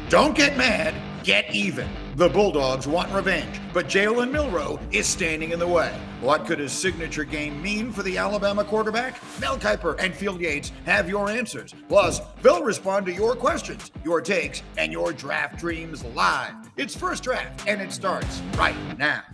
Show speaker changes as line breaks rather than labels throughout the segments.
Don't get mad, get even. The Bulldogs want revenge, but Jalen Milroe is standing in the way. What could his signature game mean for the Alabama quarterback? Mel Kiper and Field Yates have your answers. Plus, they'll respond to your questions, your takes, and your draft dreams live. It's First Draft, and it starts right now.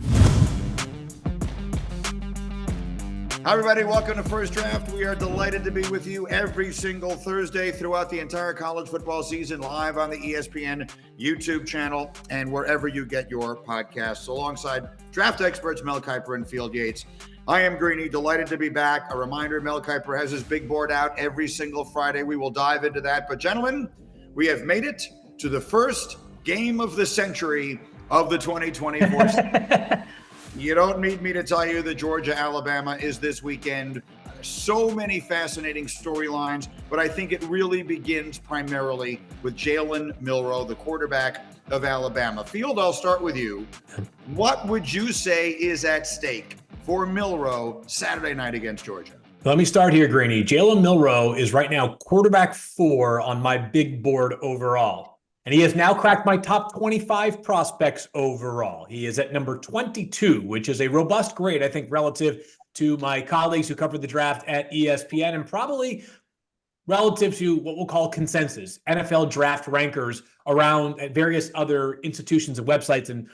Hi, everybody. Welcome to First Draft. We are delighted to be with you every single Thursday throughout the entire college football season, live on the ESPN YouTube channel and wherever you get your podcasts, alongside draft experts Mel Kiper and Field Yates. I am Greeny, delighted to be back. A reminder, Mel Kiper has his big board out every single Friday. We will dive into that. But gentlemen, we have made it to the first game of the century of the 2024 season. You don't need me to tell you that Georgia-Alabama is this weekend. So many fascinating storylines, but I think it really begins primarily with Jalen Milroe, the quarterback of Alabama. Field, I'll start with you. What would you say is at stake for Milroe Saturday night against Georgia?
Let me start here, Greeny. Jalen Milroe is right now quarterback 4 on my big board overall. And he has now cracked my top 25 prospects overall. He is at number 22, which is a robust grade, I think, relative to my colleagues who covered the draft at ESPN, and probably relative to what we'll call consensus, NFL draft rankers around at various other institutions and websites and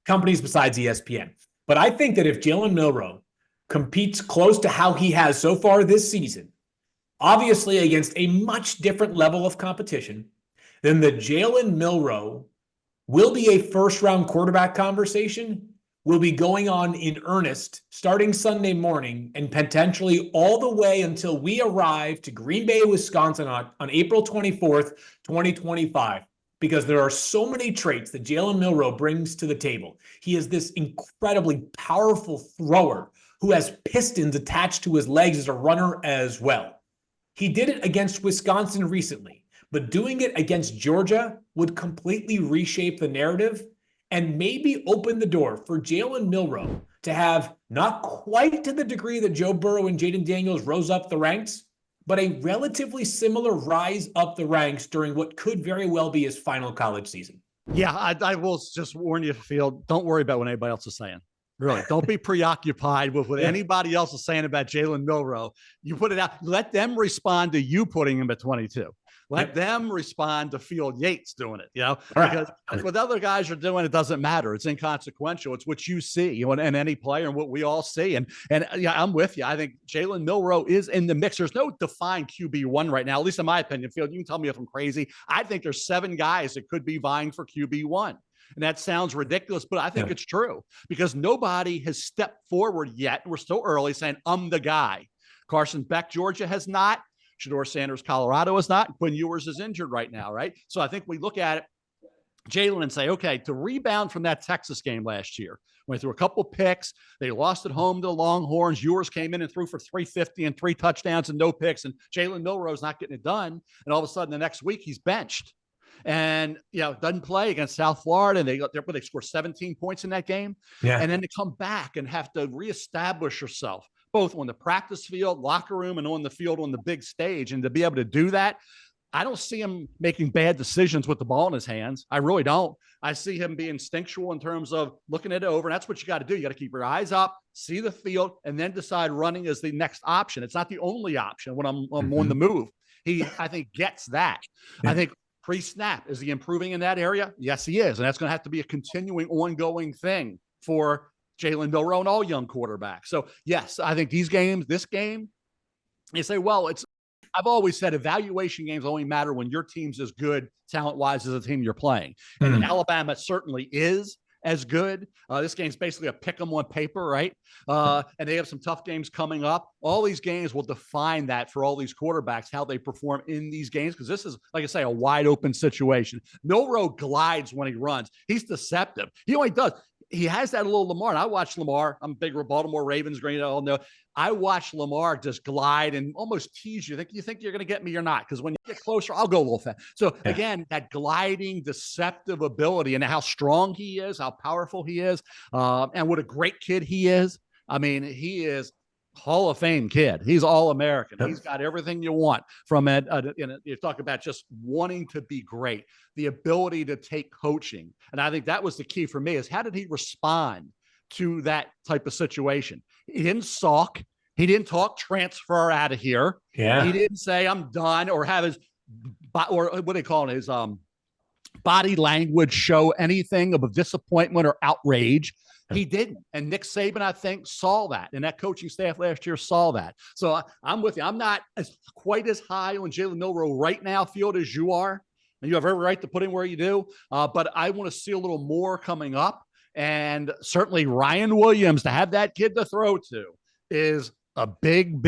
companies besides ESPN. But I think that if Jalen Milroe competes close to how he has so far this season, obviously against a much different level of competition, then the Jalen Milroe will be a first-round quarterback conversation, will be going on in earnest starting Sunday morning and potentially all the way until we arrive to Green Bay, Wisconsin on April 24th, 2025, because there are so many traits that Jalen Milroe brings to the table. He is this incredibly powerful thrower who has pistons attached to his legs as a runner as well. He did it against Wisconsin recently. But doing it against Georgia would completely reshape the narrative and maybe open the door for Jalen Milroe to have not quite to the degree that Joe Burrow and Jaden Daniels rose up the ranks, but a relatively similar rise up the ranks during what could very well be his final college season.
Yeah, I will just warn you, Field, don't worry about what anybody else is saying. Really, don't be preoccupied with what anybody else is saying about Jalen Milroe. You put it out, let them respond to you putting him at 22. Let them respond to Field Yates doing it, because what other guys are doing, it doesn't matter. It's inconsequential. It's what you see, and any player and what we all see. And yeah, I'm with you. I think Jalen Milroe is in the mix. There's no defined QB1 right now, at least in my opinion. Field, you can tell me if I'm crazy. I think there's 7 guys that could be vying for QB1. And that sounds ridiculous, but I think it's true because nobody has stepped forward yet. We're still early saying, I'm the guy. Carson, Beck, Georgia has not. Shedeur Sanders, Colorado is not. Quinn Ewers is injured right now, right? So I think we look at it, Jalen, and say, okay, to rebound from that Texas game last year, went through a couple picks. They lost at home to the Longhorns. Ewers came in and threw for 350 and 3 touchdowns and no picks. And Jalen Milroe's not getting it done. And all of a sudden, the next week, he's benched. And, doesn't play against South Florida. And they scored 17 points in that game. Yeah. And then to come back and have to reestablish yourself, both on the practice field, locker room, and on the field on the big stage. And to be able to do that, I don't see him making bad decisions with the ball in his hands. I really don't. I see him being instinctual in terms of looking it over. And that's what you got to do. You got to keep your eyes up, see the field, and then decide running is the next option. It's not the only option when I'm on the move. He, I think, gets that. I think pre-snap, is he improving in that area? Yes, he is. And that's going to have to be a continuing, ongoing thing for Jalen Milroe and all young quarterbacks. So, yes, I think this game, you say, well, I've always said evaluation games only matter when your team's as good talent-wise as the team you're playing. And Alabama certainly is as good. This game's basically a pick 'em on paper, right? And they have some tough games coming up. All these games will define that for all these quarterbacks, how they perform in these games, because this is, like I say, a wide open situation. Milroe glides when he runs. He's deceptive. He only does. He has that little Lamar. And I watch Lamar. I'm a big Baltimore Ravens green. I'll know. I watch Lamar just glide and almost tease you. You think you're going to get me or not? Because when you get closer, I'll go a little fast. So again, that gliding, deceptive ability and how strong he is, how powerful he is, and what a great kid he is. I mean, he is Hall of Fame kid. He's all American. He's got everything you want from it. You talk about just wanting to be great, the ability to take coaching. And I think that was the key for me, is how did he respond to that type of situation? He didn't sulk. He didn't talk transfer out of here.
Yeah.
He didn't say I'm done, or have his, or what do they call it? His body language show anything of a disappointment or outrage. He didn't. And Nick Saban, I think, saw that. And that coaching staff last year saw that. So I'm with you. I'm not quite as high on Jalen Milroe right now, Field, as you are. And you have every right to put him where you do. But I want to see a little more coming up. And certainly Ryan Williams, to have that kid to throw to, is a big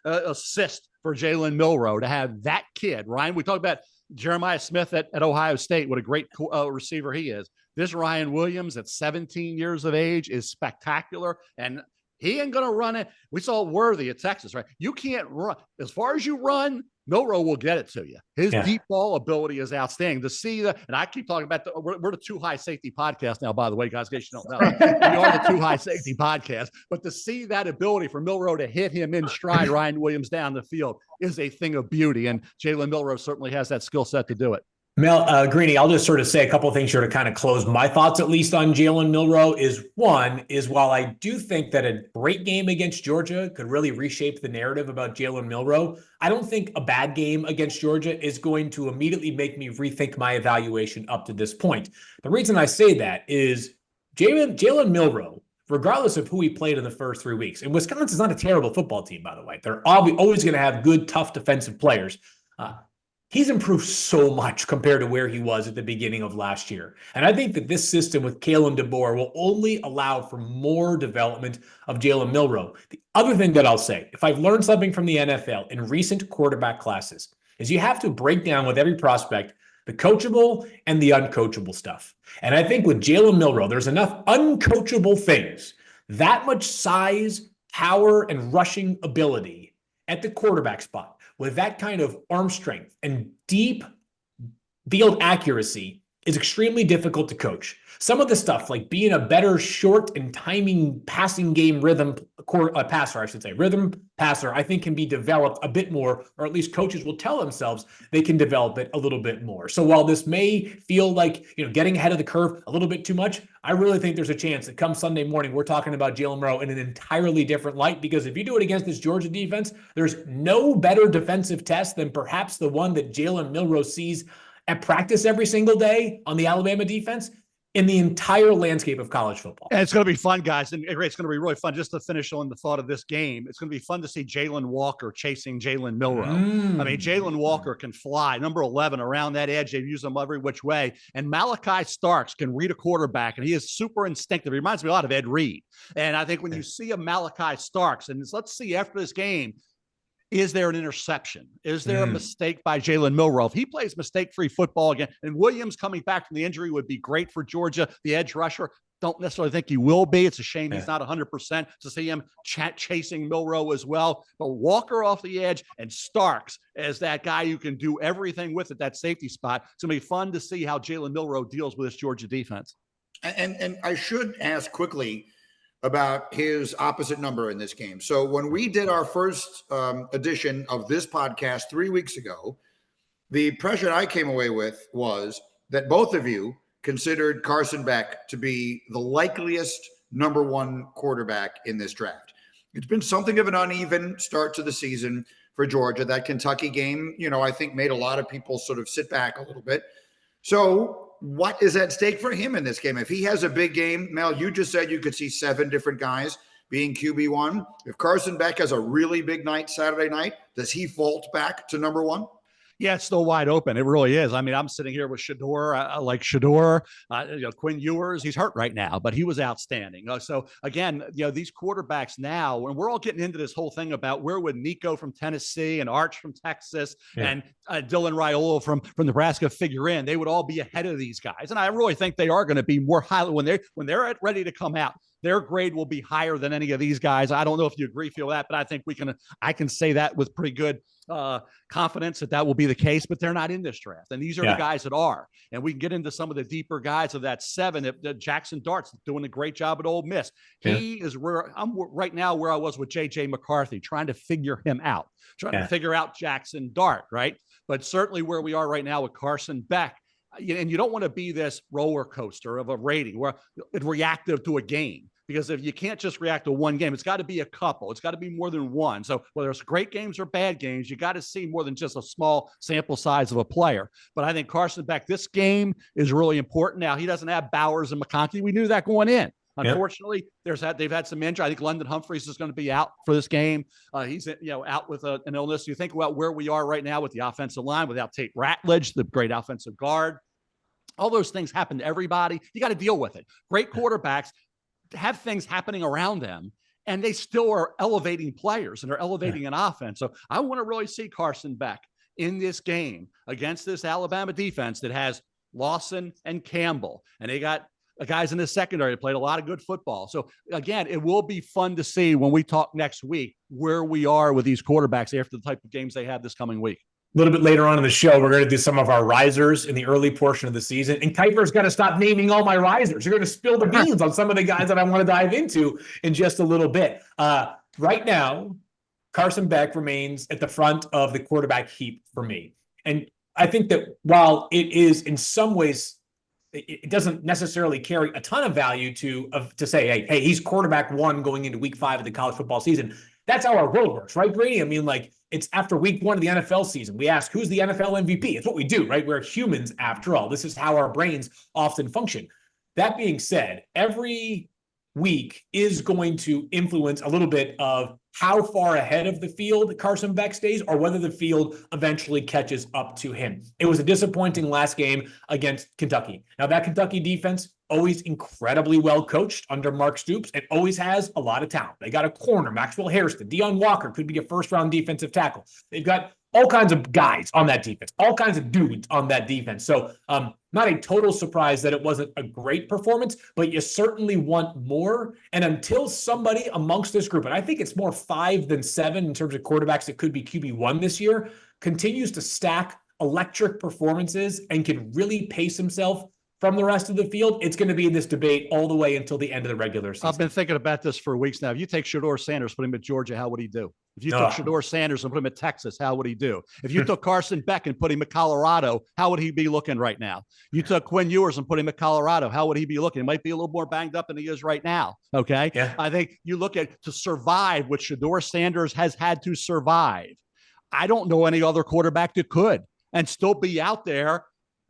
assist for Jalen Milroe, to have that kid. Ryan, we talked about Jeremiah Smith at Ohio State. What a great receiver he is. This Ryan Williams at 17 years of age is spectacular, and he ain't going to run it. We saw Worthy at Texas, right? You can't run. As far as you run, Milroe will get it to you. His deep ball ability is outstanding. To see that, and I keep talking about we're the Too High Safety podcast now, by the way, guys, in case you don't know. We are the Too High Safety podcast. But to see that ability for Milroe to hit him in stride, Ryan Williams down the field, is a thing of beauty. And Jalen Milroe certainly has that skill set to do it.
Mel, Greeny, I'll just sort of say a couple of things here to kind of close my thoughts, at least on Jalen Milroe. One is while I do think that a great game against Georgia could really reshape the narrative about Jalen Milroe, I don't think a bad game against Georgia is going to immediately make me rethink my evaluation up to this point. The reason I say that is Jalen Milroe, regardless of who he played in the first 3 weeks, and Wisconsin's not a terrible football team, by the way. They're always going to have good, tough defensive players. He's improved so much compared to where he was at the beginning of last year. And I think that this system with Kalen DeBoer will only allow for more development of Jalen Milroe. The other thing that I'll say, if I've learned something from the NFL in recent quarterback classes, is you have to break down with every prospect the coachable and the uncoachable stuff. And I think with Jalen Milroe, there's enough uncoachable things, that much size, power, and rushing ability at the quarterback spot, with that kind of arm strength and deep field accuracy, is extremely difficult to coach. Some of the stuff, like being a better short and timing passing game rhythm passer, I think can be developed a bit more, or at least coaches will tell themselves they can develop it a little bit more. So while this may feel like, getting ahead of the curve a little bit too much, I really think there's a chance that come Sunday morning, we're talking about Jalen Milroe in an entirely different light, because if you do it against this Georgia defense, there's no better defensive test than perhaps the one that Jalen Milroe sees at practice every single day on the Alabama defense in the entire landscape of college football.
And it's going to be fun, guys. And it's going to be really fun just to finish on the thought of this game. It's going to be fun to see Jalen Walker chasing Jalen Milroe. I mean, Jalen Walker can fly. Number 11 around that edge. They use him every which way. And Malachi Starks can read a quarterback, and he is super instinctive. He reminds me a lot of Ed Reed. And I think when you see a Malachi Starks, and let's see after this game, is there an interception? Is there a mistake by Jalen Milroe? If he plays mistake-free football again, and Williams coming back from the injury would be great for Georgia, the edge rusher. Don't necessarily think he will be. It's a shame he's not 100% to see him chasing Milroe as well. But Walker off the edge and Starks as that guy you can do everything with at that safety spot. It's going to be fun to see how Jalen Milroe deals with this Georgia defense.
And I should ask quickly about his opposite number in this game. So when we did our first edition of this podcast 3 weeks ago, the impression I came away with was that both of you considered Carson Beck to be the likeliest number one quarterback in this draft. It's been something of an uneven start to the season for Georgia. That Kentucky game, I think made a lot of people sort of sit back a little bit. So what is at stake for him in this game? If he has a big game, Mel, you just said you could see 7 different guys being QB1. If Carson Beck has a really big night Saturday night, does he vault back to number 1?
Yeah, it's still wide open. It really is. I mean, I'm sitting here with Shedeur, Quinn Ewers. He's hurt right now, but he was outstanding. So again, these quarterbacks now, and we're all getting into this whole thing about where would Nico from Tennessee and Arch from Texas and Dylan Raiola from Nebraska figure in. They would all be ahead of these guys, and I really think they are going to be more highly when they're ready to come out. their grade will be higher than any of these guys. I don't know if you agree, feel that, but I think I can say that with pretty good confidence that will be the case, but they're not in this draft. And these are the guys that are. And we can get into some of the deeper guys of that 7. Jaxson Dart's doing a great job at Ole Miss. He is where I'm right now, where I was with J.J. McCarthy, trying to figure him out, trying to figure out Jaxson Dart, right? But certainly where we are right now with Carson Beck, and you don't want to be this roller coaster of a rating where it's reactive to a game. Because if you can't just react to one game, it's got to be a couple. It's got to be more than one. So whether it's great games or bad games, you got to see more than just a small sample size of a player. But I think Carson Beck, this game is really important. Now, he doesn't have Bowers and McConkey. We knew that going in. Unfortunately, they've had some injury. I think London Humphreys is going to be out for this game. He's out with an illness. You think about where we are right now with the offensive line without Tate Ratledge, the great offensive guard. All those things happen to everybody. You got to deal with it. Great quarterbacks have things happening around them, and they still are elevating players and are elevating an offense. So I want to really see Carson Beck in this game against this Alabama defense that has Lawson and Campbell, and they got guys in the secondary that played a lot of good football. So again, it will be fun to see when we talk next week where we are with these quarterbacks after the type of games they have this coming week.
A little bit later on in the show, we're going to do some of our risers in the early portion of the season. And Kiper's got to stop naming all my risers. You're going to spill the beans on some of the guys that I want to dive into in just a little bit. Right now, Carson Beck remains at the front of the quarterback heap for me. And I think that while it is in some ways, it doesn't necessarily carry a ton of value to say, hey, he's quarterback 1 going into week 5 of the college football season. That's how our world works, right, Brady? I mean, like, it's after week 1 of the NFL season. We ask, who's the NFL MVP? It's what we do, right? We're humans after all. This is how our brains often function. That being said, every week is going to influence a little bit of how far ahead of the field Carson Beck stays or whether the field eventually catches up to him. It was a disappointing last game against Kentucky. Now, that Kentucky defense, always incredibly well coached under Mark Stoops, and always has a lot of talent. They got a corner, Maxwell Hairston. Deion Walker could be a first-round defensive tackle. They've got all kinds of guys on that defense, all kinds of dudes on that defense. So not a total surprise that it wasn't a great performance, but you certainly want more. And until somebody amongst this group, and I think it's more 5 than 7 in terms of quarterbacks that could be QB1 this year, continues to stack electric performances and can really pace himself from the rest of the field, it's going to be in this debate all the way until the end of the regular season.
I've been thinking about this for weeks now. If you take Shedeur Sanders, put him at Georgia, how would he do? If you took Shedeur Sanders and put him at Texas, how would he do? If you took Carson Beck and put him at Colorado, how would he be looking right now? You took Quinn Ewers and put him at Colorado, how would he be looking? He might be a little more banged up than he is right now, okay? Yeah. I think you look at to survive what Shedeur Sanders has had to survive. I don't know any other quarterback that could and still be out there.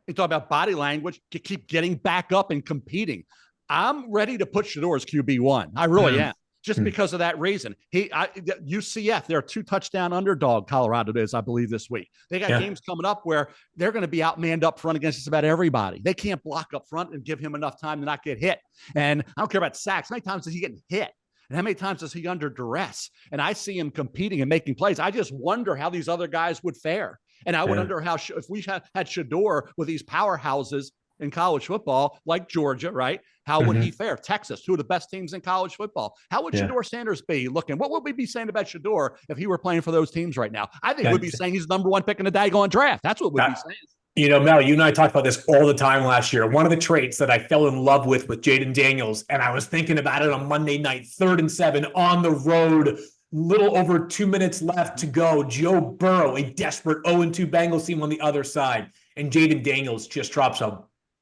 You talk about body language, to keep getting back up and competing. I'm ready to put Shedeur as QB1. I really am, just because of that reason. UCF, they're a 2-touchdown underdog, Colorado is, I believe, this week. They got games coming up where they're going to be outmanned up front against just about everybody. They can't block up front and give him enough time to not get hit. And I don't care about sacks. How many times is he getting hit? And how many times is he under duress? And I see him competing and making plays. I just wonder how these other guys would fare. And I wonder how, if we had Shedeur with these powerhouses in college football, like Georgia, right? How would he fare? Texas, 2 of the best teams in college football. How would Shedeur Sanders be looking? What would we be saying about Shedeur if he were playing for those teams right now? I think we'd be saying he's number 1 pick in the daggone draft. That's what we'd be saying.
You know, Mel, you and I talked about this all the time last year. One of the traits that I fell in love with Jaden Daniels, and I was thinking about it on Monday night, 3rd and 7 on the road, little over 2 minutes left to go. Joe Burrow, a desperate 0-2 Bengals team on the other side. And Jaden Daniels just drops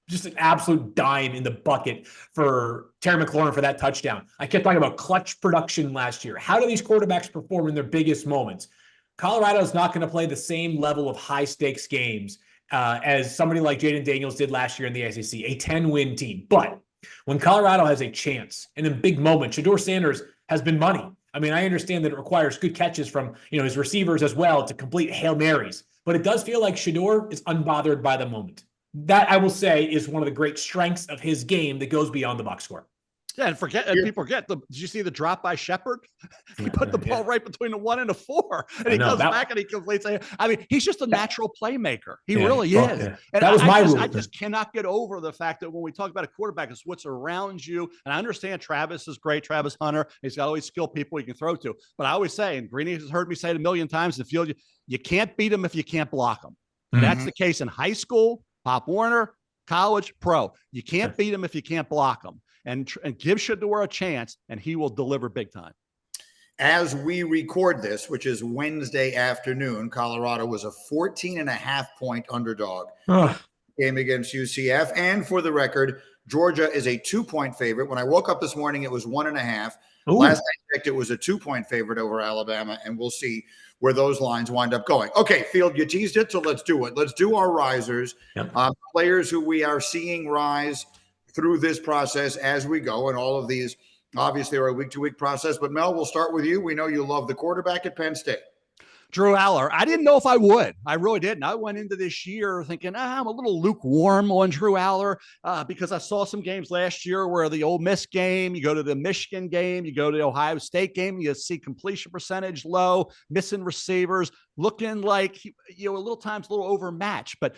just an absolute dime in the bucket for Terry McLaurin for that touchdown. I kept talking about clutch production last year. How do these quarterbacks perform in their biggest moments? Colorado is not going to play the same level of high-stakes games as somebody like Jaden Daniels did last year in the SEC, a 10-win team. But when Colorado has a chance and in big moments, Shedeur Sanders has been money. I mean, I understand that it requires good catches from, his receivers as well to complete Hail Marys, but it does feel like Shedeur is unbothered by the moment. That, I will say, is one of the great strengths of his game that goes beyond the box score.
Yeah, and people forget. Did you see the drop by Shepard? He put the ball right between the 1 and the 4, and he comes back and he completes. I mean, he's just a natural playmaker. He really is.
Yeah.
And
that was
I just cannot get over the fact that when we talk about a quarterback, it's what's around you. And I understand Travis is great, Travis Hunter. He's got all these skilled people he can throw to. But I always say, and Greeny has heard me say it a million times in the field, you can't beat him if you can't block him. And that's the case in high school, Pop Warner, college, pro. You can't beat him if you can't block him. And give Shedeur a chance, and he will deliver big time.
As we record this, which is Wednesday afternoon, Colorado was a 14.5-point underdog game against UCF. And for the record, Georgia is a 2-point favorite. When I woke up this morning, it was 1.5. Last I checked, it was a 2-point favorite over Alabama, and we'll see where those lines wind up going. Okay, Field, you teased it, so let's do it. Let's do our risers, players who we are seeing rise through this process as we go. And all of these obviously are a week-to-week process. But Mel, we'll start with you. We know you love the quarterback at Penn State.
Drew Allar. I didn't know if I would. I really didn't. I went into this year thinking, I'm a little lukewarm on Drew Allar because I saw some games last year where the Ole Miss game, you go to the Michigan game, you go to the Ohio State game, you see completion percentage low, missing receivers, looking like, a little times a little overmatched. But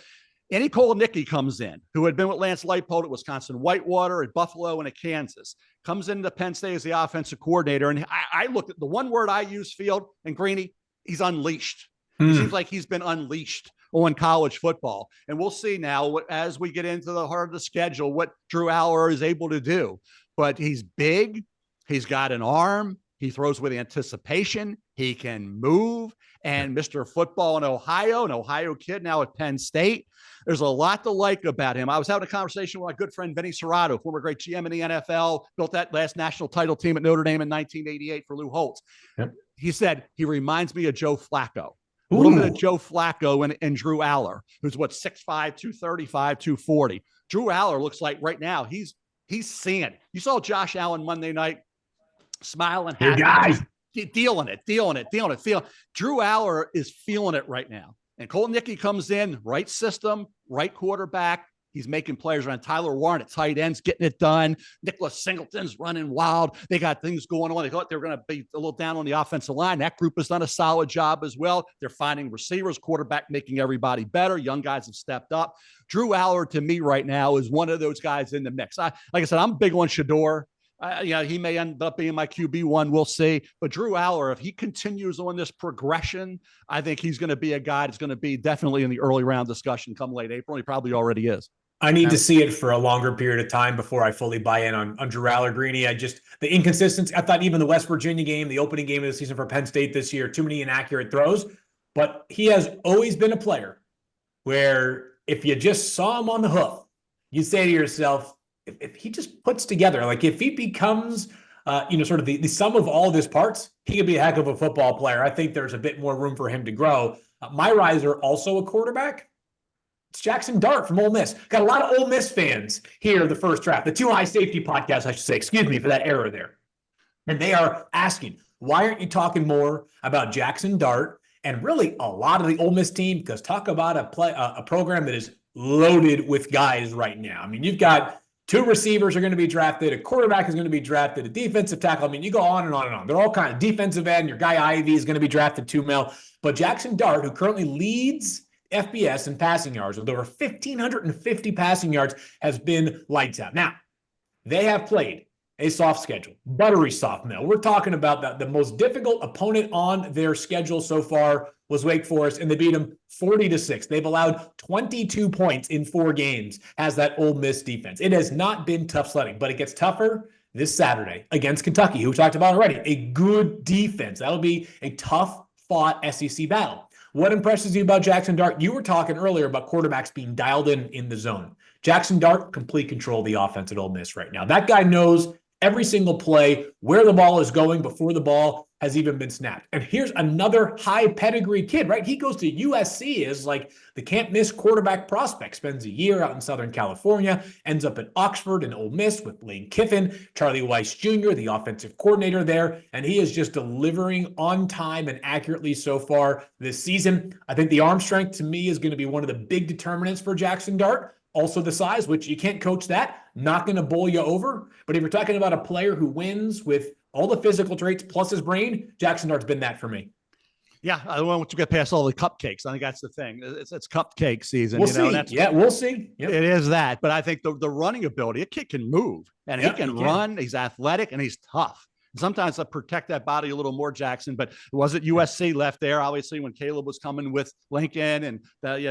Andy Kolnicki comes in, who had been with Lance Leipold at Wisconsin Whitewater, at Buffalo, and at Kansas. Comes into Penn State as the offensive coordinator. And I looked at the one word I use, Field, and Greeny, he's unleashed. It seems like he's been unleashed on college football. And we'll see now, as we get into the heart of the schedule, what Drew Allar is able to do. But he's big. He's got an arm. He throws with anticipation. He can move. And Mr. Football in Ohio, an Ohio kid now at Penn State. There's a lot to like about him. I was having a conversation with my good friend Vinny Serrato, former great GM in the NFL, built that last national title team at Notre Dame in 1988 for Lou Holtz. Yep. He said, he reminds me of Joe Flacco. A little bit of Joe Flacco and Drew Allar, who's 6'5", 235, 240. Drew Allar looks like right now he's seeing. You saw Josh Allen Monday night smiling, happy, dealing it. Drew Allar is feeling it right now. And Kolnicki comes in, right system, right quarterback. He's making players around. Tyler Warren at tight ends, getting it done. Nicholas Singleton's running wild. They got things going on. They thought they were going to be a little down on the offensive line. That group has done a solid job as well. They're finding receivers, quarterback, making everybody better. Young guys have stepped up. Drew Allar, to me right now, is one of those guys in the mix. Like I said, I'm big on Shedeur. He may end up being my QB1. We'll see. But Drew Allar, if he continues on this progression, I think he's going to be a guy that's going to be definitely in the early round discussion come late April. He probably already is.
I need to see it for a longer period of time before I fully buy in on Drew Allar. Greeny. The inconsistency. I thought even the West Virginia game, the opening game of the season for Penn State this year, too many inaccurate throws. But he has always been a player where if you just saw him on the hoof, you say to yourself, if he just puts together, like if he becomes, sort of the sum of all of his parts, he could be a heck of a football player. I think there's a bit more room for him to grow. My riser, also a quarterback. It's Jaxson Dart from Ole Miss. Got a lot of Ole Miss fans here the first draft. The Too High Safety podcast, I should say. Excuse me for that error there. And they are asking, why aren't you talking more about Jaxson Dart and really a lot of the Ole Miss team? Because talk about a program that is loaded with guys right now. I mean, you've got 2 receivers are going to be drafted. A quarterback is going to be drafted. A defensive tackle. I mean, you go on and on and on. They're all kind of defensive end. Your guy Ivey is going to be drafted too, Mel. But Jaxson Dart, who currently leads FBS in passing yards with over 1,550 passing yards, has been lights out. Now, they have played a soft schedule, buttery soft, Mel. We're talking about the most difficult opponent on their schedule so far was Wake Forest, and they beat them 40-6. They've allowed 22 points in 4 games as that Ole Miss defense. It has not been tough sledding, but it gets tougher this Saturday against Kentucky, who we talked about already. A good defense. That'll be a tough-fought SEC battle. What impresses you about Jaxson Dart? You were talking earlier about quarterbacks being dialed in the zone. Jaxson Dart, complete control of the offense at Ole Miss right now. That guy knows every single play, where the ball is going before the ball has even been snapped. And here's another high pedigree kid, right? He goes to USC as like the can't miss quarterback prospect, spends a year out in Southern California, ends up at Oxford and Ole Miss with Lane Kiffin, Charlie Weiss Jr., the offensive coordinator there. And he is just delivering on time and accurately so far this season. I think the arm strength to me is going to be one of the big determinants for Jaxson Dart. Also the size, which you can't coach that. not going to bowl you over. But if you're talking about a player who wins with all the physical traits plus his brain, Jaxson Dart's been that for me.
Yeah, I don't want to get past all the cupcakes. I think that's the thing. It's cupcake season.
We'll see. We'll see. Yep.
It is that. But I think the running ability, a kid can move, and he can run. He's athletic, and he's tough. Sometimes I protect that body a little more, Jaxson, but was it USC left there? Obviously, when Kaleb was coming with Lincoln and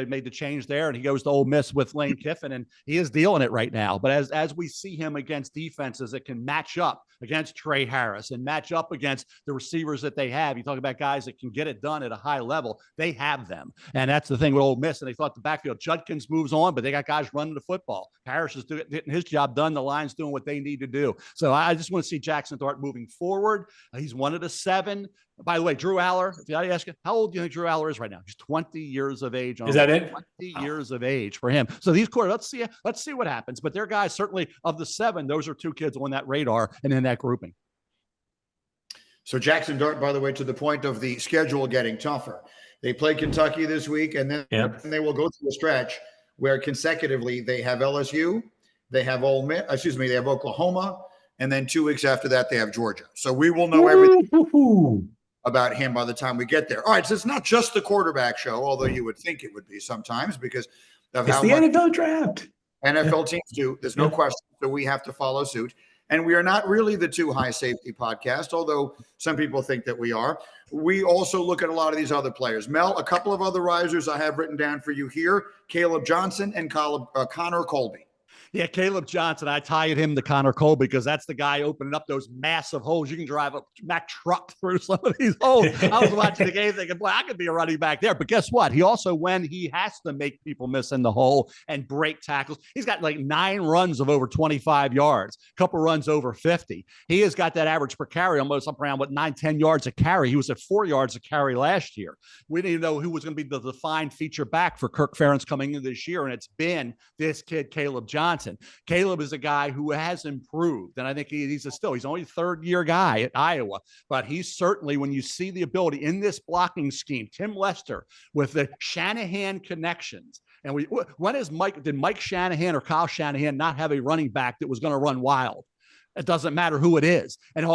made the change there, and he goes to Ole Miss with Lane Kiffin, and he is dealing it right now. But as we see him against defenses that can match up against Trey Harris and match up against the receivers that they have, you talk about guys that can get it done at a high level. They have them, and that's the thing with Ole Miss. And they thought the backfield, Judkins moves on, but they got guys running the football. Harris is getting his job done. The line's doing what they need to do. So I just want to see Jaxson Dart moving forward. He's one of the 7. By the way, Drew Allar, if I ask you, how old do you think Drew Allar is right now? He's 20 years of age.
Is that it?
20 years of age for him. So these quarterbacks, let's see what happens. But they're guys, certainly of the 7, those are 2 kids on that radar and in that grouping.
So Jaxson Dart, by the way, to the point of the schedule getting tougher. They play Kentucky this week, and then they will go through a stretch where consecutively they have LSU, they have they have Oklahoma, and then 2 weeks after that, they have Georgia. So we will know everything about him by the time we get there. All right, so it's not just the quarterback show, although you would think it would be sometimes because of how
the NFL draft.
NFL teams do. There's no question. So we have to follow suit. And we are not really the Too High Safety podcast, although some people think that we are. We also look at a lot of these other players. Mel, a couple of other risers I have written down for you here, Caleb Johnson and Connor Colby.
Yeah, Caleb Johnson, I tied him to Connor Colby because that's the guy opening up those massive holes. You can drive a Mack truck through some of these holes. I was watching the game thinking, boy, I could be a running back there. But guess what? He also, when he has to make people miss in the hole and break tackles, he's got like 9 runs of over 25 yards, a couple runs over 50. He has got that average per carry almost up around 9-10 yards a carry. He was at 4 yards a carry last year. We didn't even know who was going to be the defined feature back for Kirk Ferentz coming into this year, and it's been this kid, Caleb Johnson. Kaleb is a guy who has improved, and I think he's only a 3rd-year guy at Iowa, but he's certainly, when you see the ability in this blocking scheme, Tim Lester with the Shanahan connections. And did Mike Shanahan or Kyle Shanahan not have a running back that was going to run wild? It doesn't matter who it is. And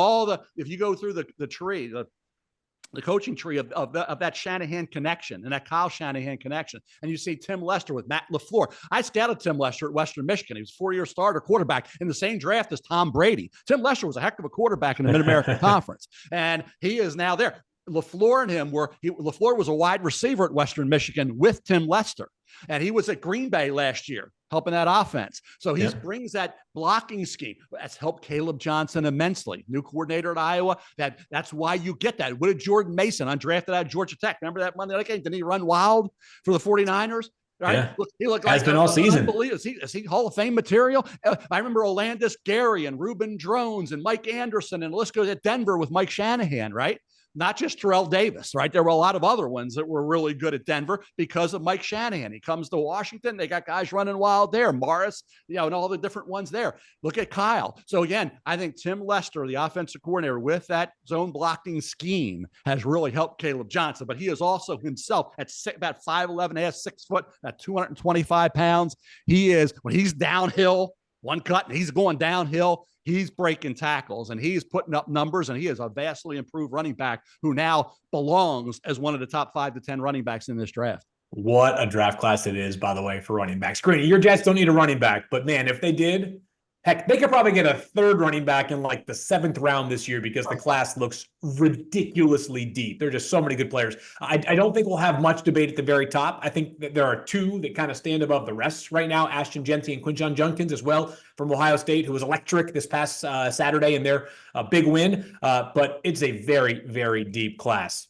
if you go through the tree, the coaching tree of that Shanahan connection and that Kyle Shanahan connection. And you see Tim Lester with Matt LaFleur. I scouted Tim Lester at Western Michigan. He was a 4-year starter quarterback in the same draft as Tom Brady. Tim Lester was a heck of a quarterback in the Mid-American Conference. And he is now there. LaFleur and him LaFleur was a wide receiver at Western Michigan with Tim Lester. And he was at Green Bay last year, helping that offense. So he brings that blocking scheme. That's helped Caleb Johnson immensely. New coordinator at Iowa. That's why you get that. What did Jordan Mason, undrafted out of Georgia Tech? Remember that Monday night game? Didn't he run wild for the 49ers? Right?
Yeah.
He looked
has been all season.
Is he Hall of Fame material? I remember Olandis Gary and Reuben Drones and Mike Anderson, and the list goes at Denver with Mike Shanahan, right? Not just Terrell Davis, right? There were a lot of other ones that were really good at Denver because of Mike Shanahan. He comes to Washington. They got guys running wild there. Morris, and all the different ones there. Look at Kyle. So again, I think Tim Lester, the offensive coordinator with that zone blocking scheme, has really helped Caleb Johnson. But he is also himself at about 5'11", has 6 foot, at 225 pounds. When he's downhill, one cut, and he's going downhill, he's breaking tackles and he's putting up numbers, and he is a vastly improved running back who now belongs as one of the top 5 to 10 running backs in this draft.
What a draft class it is, by the way, for running backs. Greeny, your Jets don't need a running back, but man, if they did, heck, they could probably get a 3rd running back in like the 7th round this year because the class looks ridiculously deep. There are just so many good players. I don't think we'll have much debate at the very top. I think that there are 2 that kind of stand above the rest right now, Ashton Jeanty and Quinshon Judkins as well from Ohio State, who was electric this past Saturday in their big win. But it's a very, very deep class.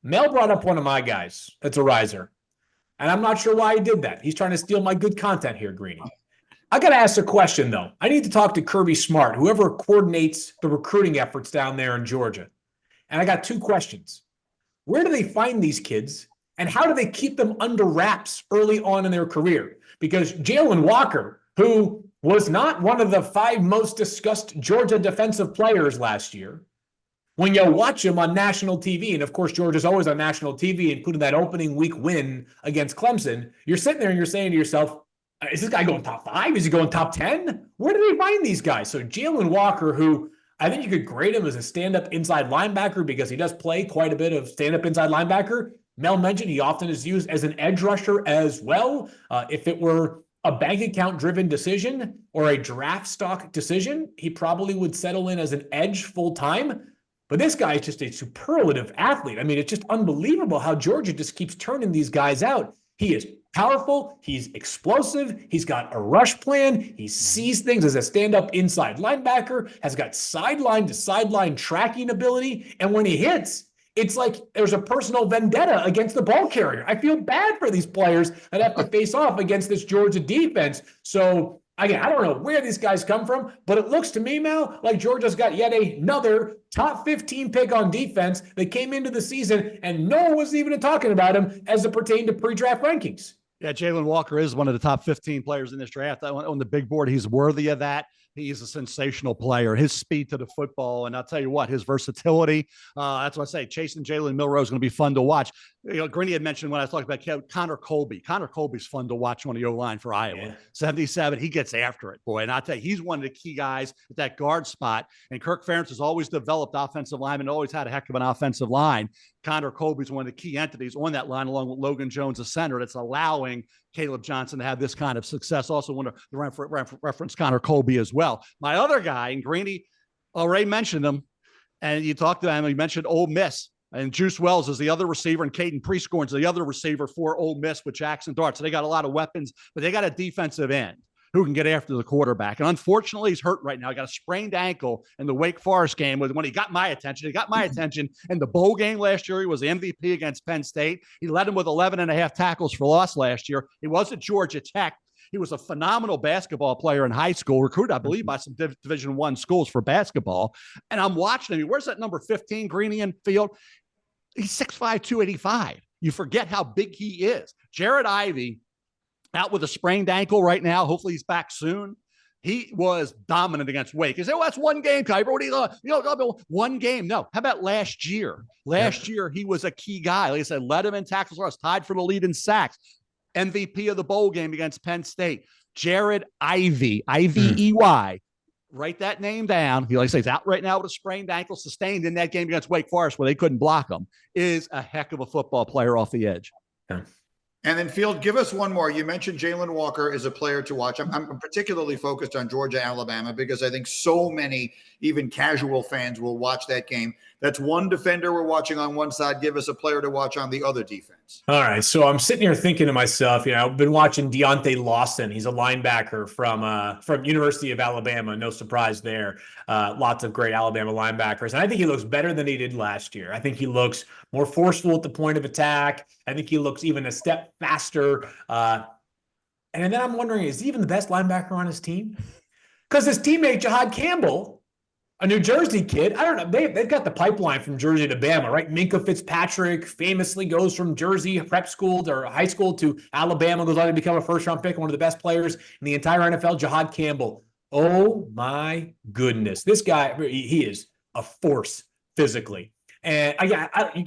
Mel brought up one of my guys. That's a riser. And I'm not sure why he did that. He's trying to steal my good content here, Greeny. I got to ask a question, though. I need to talk to Kirby Smart, whoever coordinates the recruiting efforts down there in Georgia. And I got 2 questions. Where do they find these kids, and how do they keep them under wraps early on in their career? Because Jalen Walker, who was not one of the 5 most discussed Georgia defensive players last year, when you watch him on national TV, and of course Georgia's always on national TV, including that opening week win against Clemson, you're sitting there and you're saying to yourself, Is this guy going top 5? Is he going top 10? Where do they find these guys? So Jalon Walker, who I think you could grade him as a stand-up inside linebacker because he does play quite a bit of stand-up inside linebacker. Mel mentioned he often is used as an edge rusher as well. If it were a bank account driven decision or a draft stock decision, he probably would settle in as an edge full time. But this guy is just a superlative athlete. I mean, it's just unbelievable how Georgia just keeps turning these guys out. He is powerful. He's explosive. He's got a rush plan. He sees things as a stand-up inside linebacker, has got sideline to sideline tracking ability. And when he hits, it's like there's a personal vendetta against the ball carrier. I feel bad for these players that have to face off against this Georgia defense. So, again, I don't know where these guys come from, but it looks to me, Mel, like Georgia's got yet another top 15 pick on defense that came into the season, and no one was even talking about him as it pertained to pre-draft rankings.
Yeah, Jalon Walker is one of the top 15 players in this draft. On the big board, he's worthy of that. He's a sensational player. His speed to the football, and I'll tell you what, his versatility. That's what I say. Chasing Jalen Milroe is going to be fun to watch. You know, Greeny had mentioned when I was talking about Connor Colby. Connor Colby's fun to watch on the O-line for Iowa. Yeah. 77, he gets after it, boy. And I'll tell you, he's one of the key guys at that guard spot. And Kirk Ferentz has always developed offensive linemen, always had a heck of an offensive line. Connor Colby's one of the key entities on that line, along with Logan Jones, the center, that's allowing Kaleb Johnson to have this kind of success. Also want to reference Connor Colby as well. My other guy, and Greeny already mentioned him, and you talked to him, you mentioned Ole Miss. And Juice Wells is the other receiver, and Caden Prescorn is the other receiver for Ole Miss with Jaxson Dart. So they got a lot of weapons, but they got a defensive end who can get after the quarterback. And unfortunately, he's hurt right now. He got a sprained ankle in the Wake Forest game when he got my attention. He got my attention in the bowl game last year. He was the MVP against Penn State. He led him with 11.5 tackles for loss last year. He was at Georgia Tech. He was a phenomenal basketball player in high school, recruited, I believe, by some Division I schools for basketball. And I'm watching him. Where's that number 15, Greeny and Field? He's 6'5", 285. You forget how big he is. Jared Ivey, out with a sprained ankle right now. Hopefully he's back soon. He was dominant against Wake. You say, well, that's one game, Kiper. What do you one game? No. How about last year? Last year, he was a key guy. Like I said, led him in tackles for us, tied for the lead in sacks. MVP of the bowl game against Penn State. Jared Ivey, I-V-E-Y. Write that name down. He, like I say, he's out right now with a sprained ankle, sustained in that game against Wake Forest where they couldn't block him. Is a heck of a football player off the edge.
Yeah. And then, Field, give us one more. You mentioned Jalon Walker is a player to watch. I'm particularly focused on Georgia, Alabama, because I think so many, even casual fans, will watch that game. That's one defender we're watching on one side. Give us a player to watch on the other defense.
All right. So I'm sitting here thinking to myself, I've been watching Deontay Lawson. He's a linebacker from University of Alabama. No surprise there. Lots of great Alabama linebackers. And I think he looks better than he did last year. I think he looks more forceful at the point of attack. I think he looks even a step faster. And then I'm wondering, is he even the best linebacker on his team? Because his teammate, Jihaad Campbell, a New Jersey kid, I don't know, they've got the pipeline from Jersey to Bama, right? Minkah Fitzpatrick famously goes from Jersey prep school or high school to Alabama, goes on to become a first-round pick, one of the best players in the entire NFL, Jihaad Campbell. Oh, my goodness. This guy, he is a force physically. And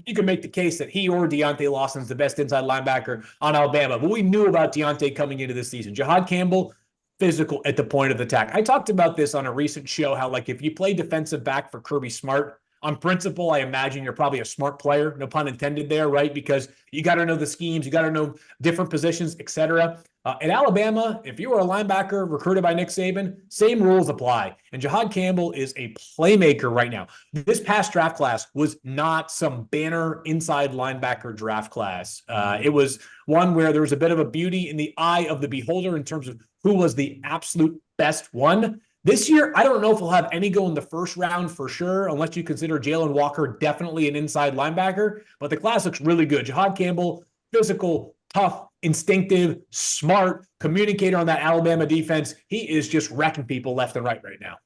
you can make the case that he or Deontay Lawson is the best inside linebacker on Alabama. But we knew about Deontay coming into this season. Jihaad Campbell, physical at the point of attack. I talked about this on a recent show, how like if you play defensive back for Kirby Smart, on principle, I imagine you're probably a smart player, no pun intended there, right? Because you got to know the schemes, you got to know different positions, etc. At Alabama, if you were a linebacker recruited by Nick Saban, same rules apply. And Jihaad Campbell is a playmaker right now. This past draft class was not some banner inside linebacker draft class. It was one where there was a bit of a beauty in the eye of the beholder in terms of who was the absolute best one. This year, I don't know if we'll have any go in the first round for sure, unless you consider Jalon Walker definitely an inside linebacker. But the class looks really good. Jihaad Campbell, physical, tough, instinctive, smart, communicator on that Alabama defense. He is just wrecking people left and right now.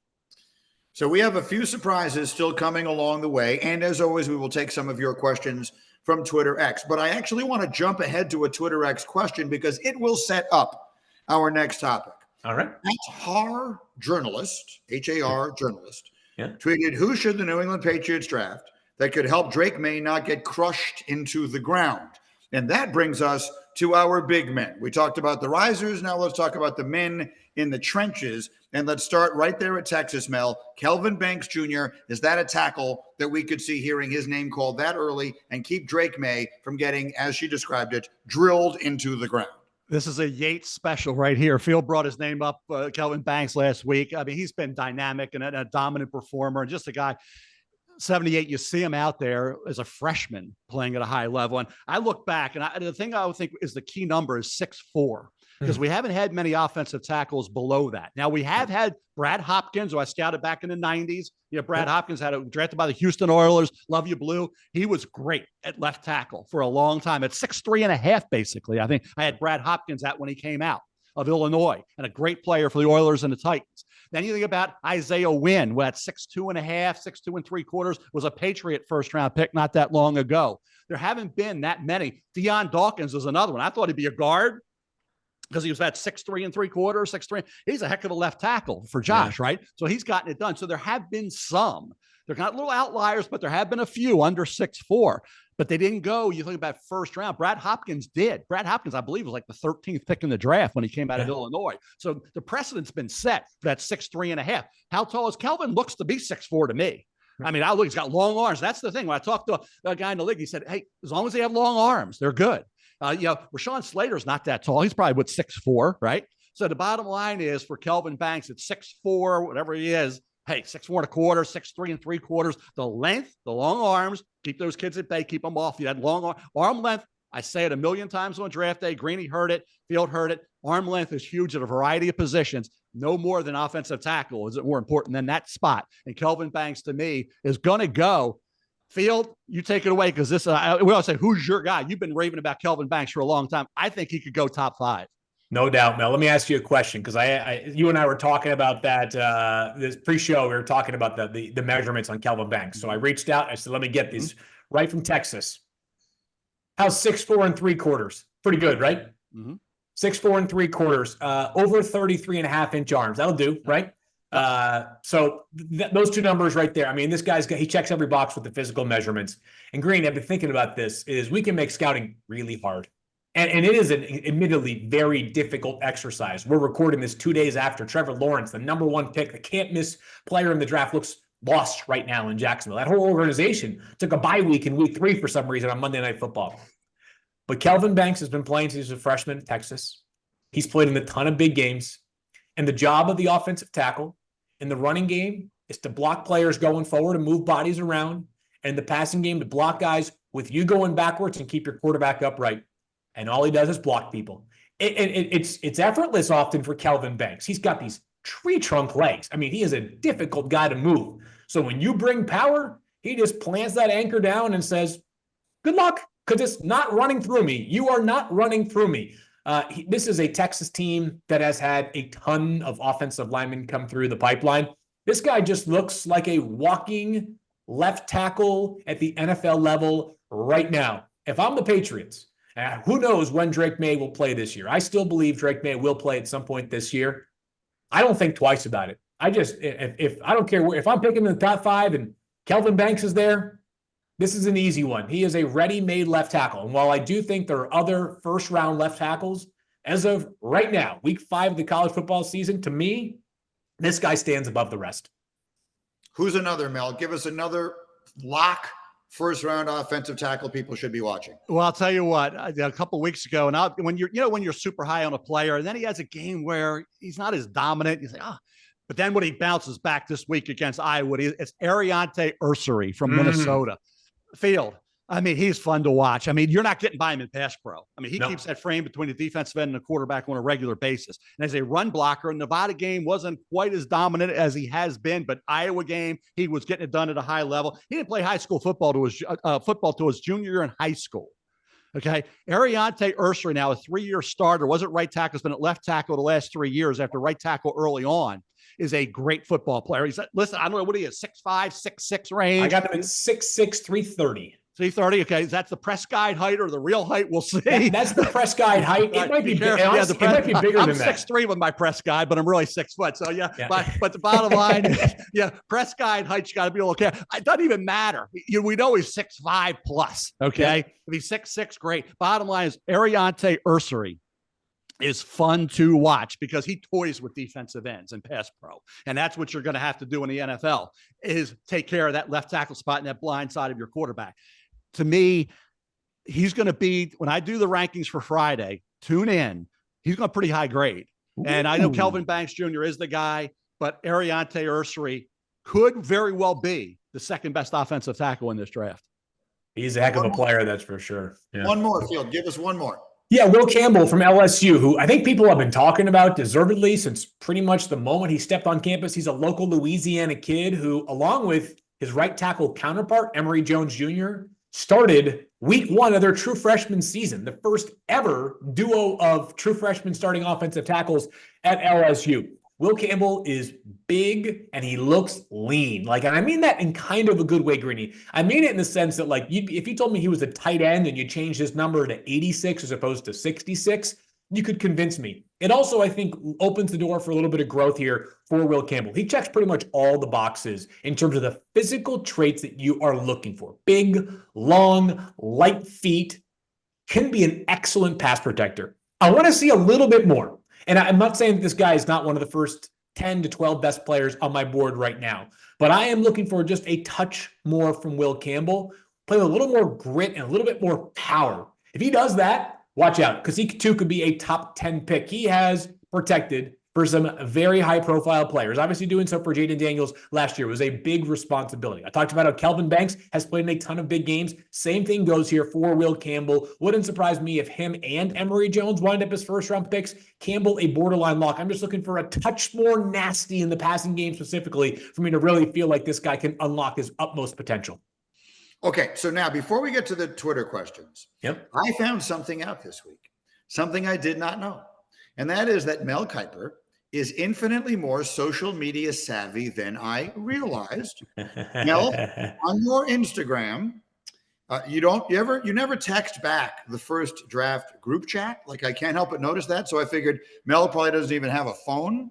So we have a few surprises still coming along the way. And as always, we will take some of your questions from Twitter X. But I actually want to jump ahead to a Twitter X question because it will set up our next topic.
All right.
Har journalist, H-A-R journalist, tweeted, who should the New England Patriots draft that could help Drake May not get crushed into the ground? And that brings us to our big men. We talked about the risers. Now let's talk about the men in the trenches. And let's start right there at Texas, Mel. Kelvin Banks Jr., is that a tackle that we could see hearing his name called that early and keep Drake May from getting, as she described it, drilled into the ground?
This is a Yates special right here. Field brought his name up, Kelvin Banks, last week. I mean, he's been dynamic and a dominant performer and just a guy. 78, you see him out there as a freshman playing at a high level. And I look back, and the thing I would think is the key number is 6'4", because we haven't had many offensive tackles below that. Now, we have had Brad Hopkins, who I scouted back in the 90s. Brad Hopkins drafted by the Houston Oilers. Love you, Blue. He was great at left tackle for a long time. At 6'3.5", basically. I think I had Brad Hopkins out when he came out of Illinois, and a great player for the Oilers and the Titans. Then you think about Isaiah Wynn, who at 6'2.5", 6'2 3/4, was a Patriot first-round pick not that long ago. There haven't been that many. Deion Dawkins is another one. I thought he'd be a guard because he was at 6'3 3/4, 6'3". He's a heck of a left tackle for Josh, right? So he's gotten it done. So there have been some. They're not little outliers, but there have been a few under 6'4". But they didn't go, you think about first round. Brad Hopkins did. Brad Hopkins, I believe, was like the 13th pick in the draft when he came out of Illinois. So the precedent's been set for that 6'3.5". How tall is Kelvin? Looks to be 6'4" to me. I mean, he's got long arms. That's the thing. When I talked to a guy in the league, he said, hey, as long as they have long arms, they're good. Rashawn Slater's not that tall. He's probably 6'4", right? So the bottom line is for Kelvin Banks, it's 6'4", whatever he is. Hey, 6'4 1/4, 6'3 3/4. The length, the long arms, keep those kids at bay, keep them off. You had long arm length. I say it a million times on draft day. Greeny heard it. Field heard it. Arm length is huge at a variety of positions. No more than offensive tackle is it more important than that spot. And Kelvin Banks, to me, is going to go. Field, you take it away because this. We always say, who's your guy? You've been raving about Kelvin Banks for a long time. I think he could go top 5.
No doubt, Mel. Let me ask you a question because you and I were talking about that this pre-show. We were talking about the measurements on Kelvin Banks. So I reached out. I said, let me get these right from Texas. How's 6'4 3/4? Pretty good, right? 6'4 3/4, over 33.5-inch arms. That'll do, right? So those two numbers right there. I mean, this he checks every box with the physical measurements. And Green, I've been thinking about this, is we can make scouting really hard. And it is an admittedly very difficult exercise. We're recording this 2 days after Trevor Lawrence, the number 1 pick, the can't-miss player in the draft, looks lost right now in Jacksonville. That whole organization took a bye week in week 3 for some reason on Monday Night Football. But Kelvin Banks has been playing since he was a freshman at Texas. He's played in a ton of big games. And the job of the offensive tackle in the running game is to block players going forward and move bodies around. And the passing game to block guys with you going backwards and keep your quarterback upright. And all he does is block people. It's effortless often for Kelvin Banks. He's got these tree trunk legs. I mean, he is a difficult guy to move. So when you bring power, he just plants that anchor down and says, good luck, because it's not running through me. You are not running through me. This is a Texas team that has had a ton of offensive linemen come through the pipeline. This guy just looks like a walking left tackle at the NFL level right now. If I'm the Patriots, who knows when Drake May will play this year? I still believe Drake May will play at some point this year. I don't think twice about it. If I don't care if I'm picking in the top 5 and Kelvin Banks is there, this is an easy one. He is a ready-made left tackle. And while I do think there are other first-round left tackles, as of right now, week 5 of the college football season, to me, this guy stands above the rest.
Who's another, Mel? Give us another lock first-round offensive tackle people should be watching.
Well, I'll tell you what, a couple of weeks ago, and when you're super high on a player, and then he has a game where he's not as dominant, you say, but then when he bounces back this week against Iowa, it's Aireontae Ersery from Minnesota. Field. I mean, he's fun to watch. I mean, you're not getting by him in pass pro. I mean, he keeps that frame between the defensive end and the quarterback on a regular basis. And as a run blocker, Nevada game wasn't quite as dominant as he has been, but Iowa game, he was getting it done at a high level. He didn't play high school football to his junior year in high school. Okay. Aireontae Ersery, now a 3-year starter, wasn't right tackle, has been at left tackle the last 3 years after right tackle early on, is a great football player. He's, listen, I don't know what he is, 6'5", 6'6" range.
I got him at 6'6", 330.
330. Okay, is that the press guide height or the real height? We'll see.
That's the press guide height. It might be bigger. It might be bigger than that.
I'm 6'3" with my press guide, but I'm really 6 foot. So yeah. But the bottom line is, press guide height's got to be a little careful. It doesn't even matter. We know he's 6'5" plus. Okay, if he's 6'6", great. Bottom line is Aireontae Ersery is fun to watch because he toys with defensive ends and pass pro. And that's what you're going to have to do in the NFL is take care of that left tackle spot and that blind side of your quarterback. To me, he's going to be, when I do the rankings for Friday, tune in, he's going to pretty high grade. And I know Kelvin Banks Jr. is the guy, but Aireontae Ersery could very well be the second best offensive tackle in this draft.
He's a heck of a player, that's for sure. Yeah.
One more, Field. Give us one more.
Yeah, Will Campbell from LSU, who I think people have been talking about deservedly since pretty much the moment he stepped on campus. He's a local Louisiana kid who, along with his right tackle counterpart, Emory Jones Jr., started week 1 of their true freshman season, the first ever duo of true freshmen starting offensive tackles at LSU. Will Campbell is big and he looks lean. And I mean that in kind of a good way, Greeny. I mean it in the sense that, if you told me he was a tight end and you changed his number to 86 as opposed to 66, you could convince me. It also, I think, opens the door for a little bit of growth here for Will Campbell. He checks pretty much all the boxes in terms of the physical traits that you are looking for. Big, long, light feet, can be an excellent pass protector. I want to see a little bit more. And I'm not saying that this guy is not one of the first 10 to 12 best players on my board right now, but I am looking for just a touch more from Will Campbell, play with a little more grit and a little bit more power. If he does that, watch out, because he too could be a top 10 pick. He has protected for some very high-profile players. Obviously, doing so for Jaden Daniels last year was a big responsibility. I talked about how Kelvin Banks has played in a ton of big games. Same thing goes here for Will Campbell. Wouldn't surprise me if him and Emory Jones wind up as first-round picks. Campbell, a borderline lock. I'm just looking for a touch more nasty in the passing game specifically for me to really feel like this guy can unlock his utmost potential.
Okay, so now before we get to the Twitter questions, I found something out this week, something I did not know. And that is that Mel Kiper is infinitely more social media savvy than I realized. Mel, on your Instagram, you never text back the first draft group chat. I can't help but notice that. So I figured Mel probably doesn't even have a phone.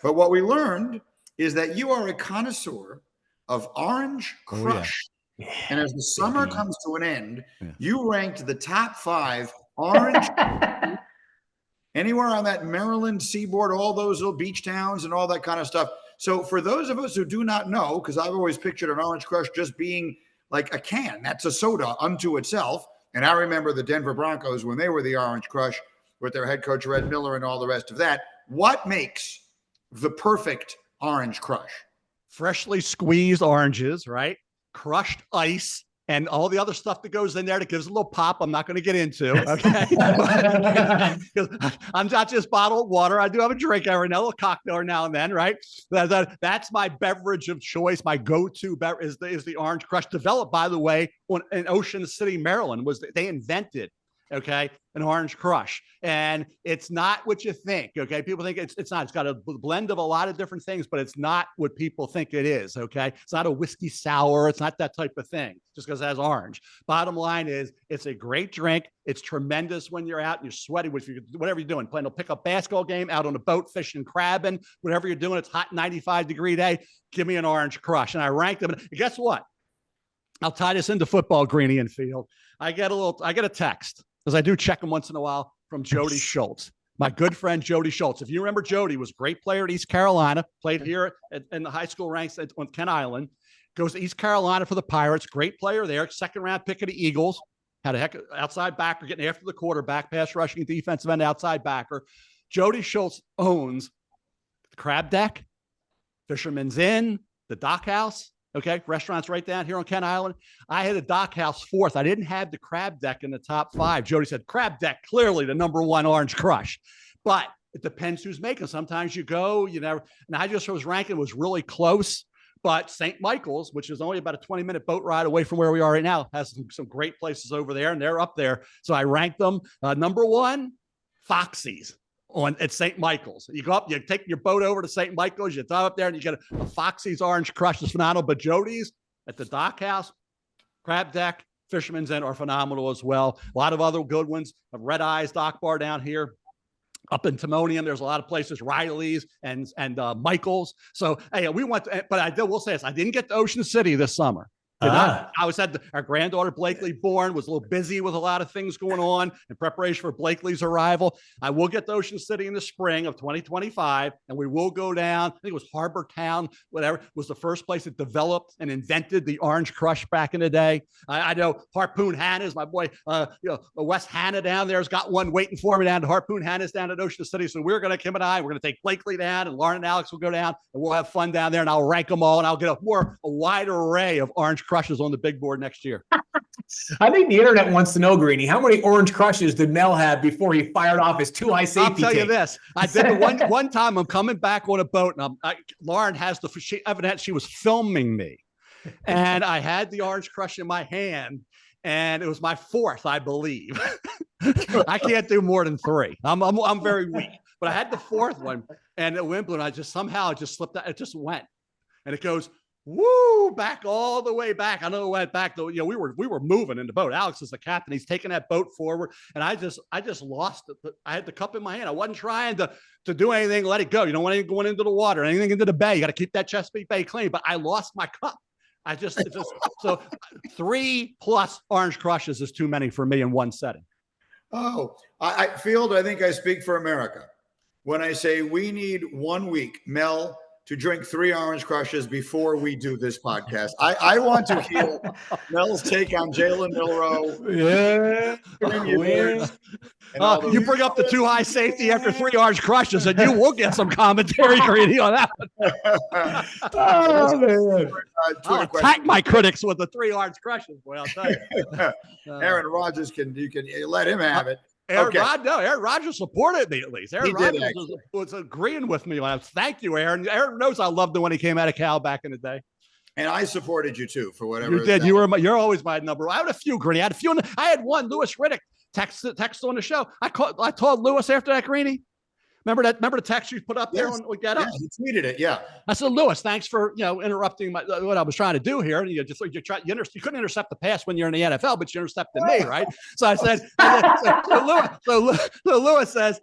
But what we learned is that you are a connoisseur of Orange Crush. Oh, yeah. And as the summer comes to an end, you ranked the top 5 orange anywhere on that Maryland seaboard, all those little beach towns and all that kind of stuff. So for those of us who do not know, because I've always pictured an Orange Crush just being like a can, that's a soda unto itself. And I remember the Denver Broncos when they were the Orange Crush with their head coach Red Miller and all the rest of that. What makes the perfect Orange Crush?
Freshly squeezed oranges, right? Crushed ice, and all the other stuff that goes in there that gives a little pop. I'm not going to get into, okay? Because I'm not just bottled water. I do have a drink every now, a little cocktail every now and then, right? That's my beverage of choice. My go-to beverage is the Orange Crush, developed, by the way, in Ocean City, Maryland. They invented, okay, an Orange Crush. And it's not what you think, okay? People think it's not. It's got a blend of a lot of different things, but it's not what people think it is, okay? It's not a whiskey sour. It's not that type of thing, just because it has orange. Bottom line is, it's a great drink. It's tremendous when you're out and you're sweaty, whatever you're doing, playing a pickup basketball game, out on a boat, fishing, crabbing, whatever you're doing. It's hot, 95-degree day. Give me an Orange Crush. And I ranked them. And guess what? I'll tie this into football, Greeny and Field. I get a text, because I do check them once in a while, from Jody Schultz, my good friend Jody Schultz. If you remember, Jody was a great player at East Carolina, played here in the high school ranks on Kent Island, goes to East Carolina for the Pirates, great player there, second-round pick of the Eagles, had a heck of outside backer getting after the quarterback, pass rushing, defensive end, outside backer. Jody Schultz owns the Crab Deck, Fisherman's Inn, the Dock House. Okay, restaurants right down here on Kent Island. I had a Dock House 4th. I didn't have the Crab Deck in the top 5. Jody said, Crab Deck, clearly the number 1 Orange Crush. But it depends who's making. Sometimes you go, you never. And I just was ranking, was really close. But St. Michael's, which is only about a 20-minute boat ride away from where we are right now, has some great places over there, and they're up there. So I ranked them. Number 1, Foxy's at St. Michael's. You go up, you take your boat over to St. Michael's, you dive up there and you get a Foxy's Orange Crush. It's phenomenal. But Jody's at the Dock House, Crab Deck, Fisherman's Inn are phenomenal as well. A lot of other good ones. Red Eyes Dock Bar down here. Up in Timonium, there's a lot of places, Riley's and Michael's. So, hey, we went to, but I will say this, I didn't get to Ocean City this summer. I was at our granddaughter Blakely born, was a little busy with a lot of things going on in preparation for Blakely's arrival. I will get to Ocean City in the spring of 2025, and we will go down. I think it was Harbor Town, whatever, was the first place that developed and invented the Orange Crush back in the day. I know Harpoon Hannah's, my boy, Wes Hannah down there has got one waiting for me down. Harpoon Hannah's down at Ocean City. So we're going to, Kim and I, we're going to take Blakely down, and Lauren and Alex will go down, and we'll have fun down there, and I'll rank them all, and I'll get a wide array of Orange Crushes on the big board next year.
I think the internet wants to know, Greeny, how many Orange Crushes did Mel have before he fired off his 2 high safety?
I'll tell you this. I did the one time I'm coming back on a boat, and Lauren has evidently she was filming me, and I had the Orange Crush in my hand, and it was my 4th, I believe. I can't do more than 3. I'm very weak, but I had the 4th one, and it went blue, and I just somehow slipped out. It just went, and it goes, woo, back all the way back. I know it went back though. We were moving in the boat. Alex is the captain. He's taking that boat forward, and I just lost it. I had the cup in my hand. I wasn't trying to do anything. Let it go. You don't want anything going into the water, anything into the bay. You got to keep that Chesapeake Bay clean. But I lost my cup. So 3+ Orange Crushes is too many for me in one setting.
Oh, I Field, I think I speak for America when I say we need 1 week, Mel, to drink 3 Orange Crushes before we do this podcast. I want to hear Mel's take on Jalen Milroe.
Yeah.
You bring up the 2 high safety after 3 Orange Crushes, and you will get some commentary, Greeny, on that one.
Oh, man.
I'll attack my critics with the 3 Orange Crushes, boy, I'll tell you.
Aaron Rodgers you can let him have it.
Aaron Rodgers supported me at least. Aaron Rodgers was agreeing with me. Thank you, Aaron. Aaron knows I loved him when he came out of Cal back in the day.
And I supported you too for whatever.
You did. You're always my number. I had a few, Greeny. I had one. Lewis Riddick text on the show. I told Lewis after that, Greeny. Remember the text you put up there when we got up?
He tweeted it. Yeah. I
said, Lewis, thanks for interrupting what I was trying to do here. And you couldn't intercept the pass when you're in the NFL, but you intercepted me, right? So I said, so Lewis says,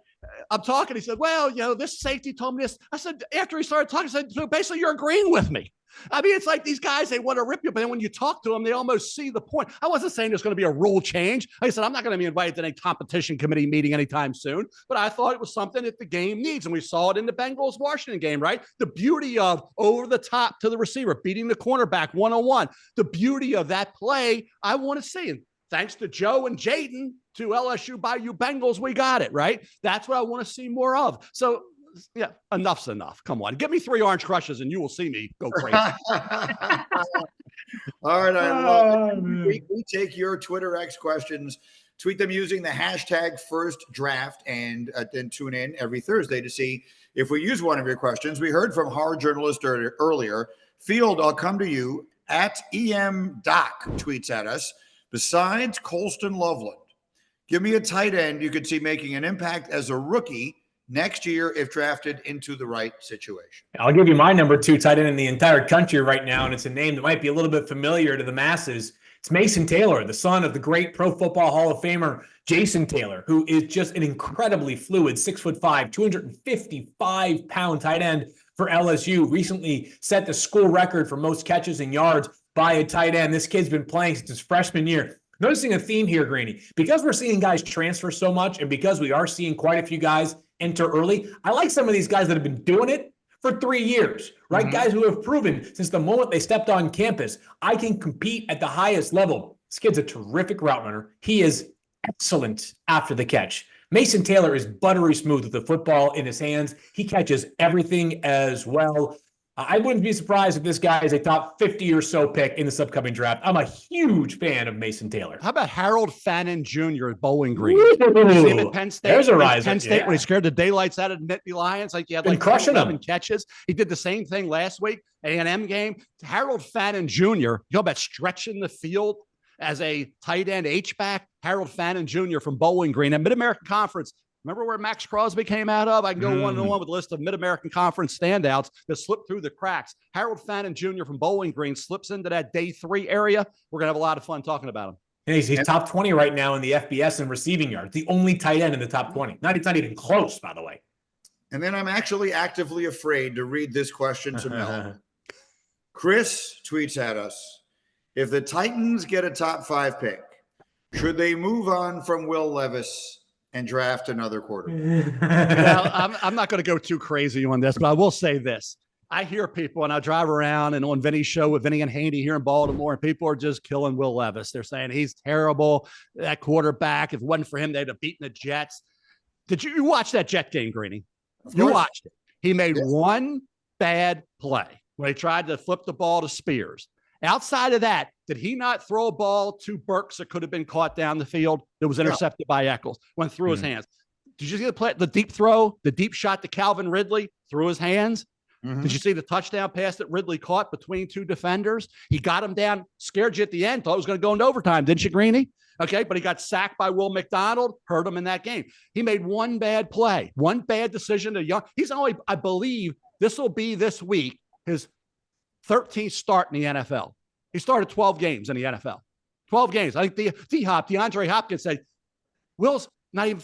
I'm talking. He said, well, this safety told me this. I said, after he started talking, I said, so basically you're agreeing with me. I mean, it's like these guys, they want to rip you, but then when you talk to them, they almost see the point. I wasn't saying there's going to be a rule change. Like I said, I'm not going to be invited to any competition committee meeting anytime soon, but I thought it was something that the game needs. And we saw it in the Bengals-Washington game, right? The beauty of over the top to the receiver, beating the cornerback one-on-one. The beauty of that play, I want to see. And thanks to Joe and Jaden, to LSU Bayou Bengals, we got it, right? That's what I want to see more of. So, yeah, enough's enough. Come on. Give me 3 Orange Crushes and you will see me go crazy.
All right. I love it. We take your Twitter X questions, tweet them using the hashtag #FirstDraft, and then tune in every Thursday to see if we use one of your questions. We heard from hard journalist earlier. Field, I'll come to you. At EMDoc tweets at us. Besides Colston Loveland, give me a tight end you could see making an impact as a rookie next year if drafted into the right situation.
I'll give you my number 2 tight end in the entire country right now, and it's a name that might be a little bit familiar to the masses. It's Mason Taylor, the son of the great Pro Football Hall of Famer Jaxson Taylor, who is just an incredibly fluid 6'5", 255-pound tight end for LSU. Recently set the school record for most catches and yards by a tight end. This kid's been playing since his freshman year. Noticing a theme here, Greeny, because we're seeing guys transfer so much and because we are seeing quite a few guys enter early, I like some of these guys that have been doing it for 3 years, right? Mm-hmm. Guys who have proven since the moment they stepped on campus, I can compete at the highest level. This kid's a terrific route runner. He is excellent after the catch. Mason Taylor is buttery smooth with the football in his hands. He catches everything as well. I wouldn't be surprised if this guy is a top 50 or so pick in this upcoming draft. I'm a huge fan of Mason Taylor.
How about Harold Fannin Jr. at Bowling Green? You see him at Penn State.
There's a rise.
Penn State when he scared the daylights out of the Nittany Lions. Like he had like
crushing
11 catches. He did the same thing last week, A&M game. Harold Fannin Jr., you know about stretching the field as a tight end H-back? Harold Fannin Jr. from Bowling Green at Mid-American Conference. Remember where Max Crosby came out of? I can go one-on-one with a list of Mid-American Conference standouts that slipped through the cracks. Harold Fannin Jr. from Bowling Green slips into that day 3 area. We're going to have a lot of fun talking about him.
And he's top 20 right now in the FBS and receiving yards. The only tight end in the top 20. It's not even close, by the way.
And then I'm actually actively afraid to read this question to Mel. Chris tweets at us, if the Titans get a top 5 pick, should they move on from Will Levis and draft another quarterback?
Well, I'm not going to go too crazy on this, but I will say this. I hear people, and I drive around and on Vinny's show with Vinny and Haney here in Baltimore, and people are just killing Will Levis. They're saying he's terrible, that quarterback. If it wasn't for him, they'd have beaten the Jets. Did you watch that Jet game, Greeny? You watched it. He made one bad play when he tried to flip the ball to Spears. Outside of that, did he not throw a ball to Burks that could have been caught down the field that was intercepted by Eccles, went through his hands? Did you see the play, the deep throw, the deep shot to Calvin Ridley through his hands? Did you see the touchdown pass that Ridley caught between 2 defenders? He got him down, scared you at the end, thought it was going to go into overtime, didn't you, Greeny? Okay, but he got sacked by Will McDonald, hurt him in that game. He made one bad play, one bad decision. He's only, I believe, this will be this week, his 13th start in the NFL. He started 12 games in the NFL. 12 games. I think DeAndre Hopkins said, Will's not even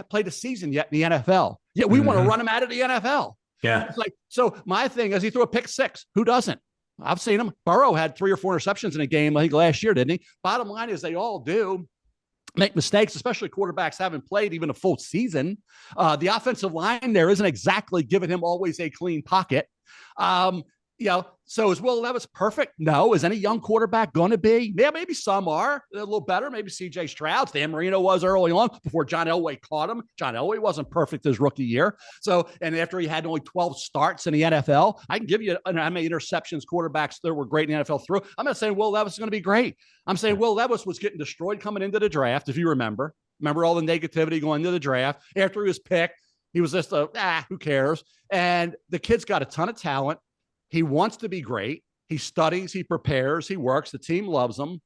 played a season yet in the NFL. Yet we want to run him out of the NFL.
Yeah.
It's like, so my thing is he threw a pick 6. Who doesn't? I've seen him. Burrow had 3 or 4 interceptions in a game, I think, last year, didn't he? Bottom line is they all do make mistakes, especially quarterbacks haven't played even a full season. The offensive line there isn't exactly giving him always a clean pocket. So is Will Levis perfect? No. Is any young quarterback going to be? Yeah, maybe some are a little better. Maybe C.J. Stroud, Dan Marino was early on before John Elway caught him. John Elway wasn't perfect his rookie year. So, and after he had only 12 starts in the NFL, I can give you how many interceptions quarterbacks there were great in the NFL through. I'm not saying Will Levis is going to be great. I'm saying Will Levis was getting destroyed coming into the draft, if you remember. Remember all the negativity going into the draft. After he was picked, he was just who cares? And the kid's got a ton of talent. He wants to be great. He studies, he prepares, he works. The team loves him.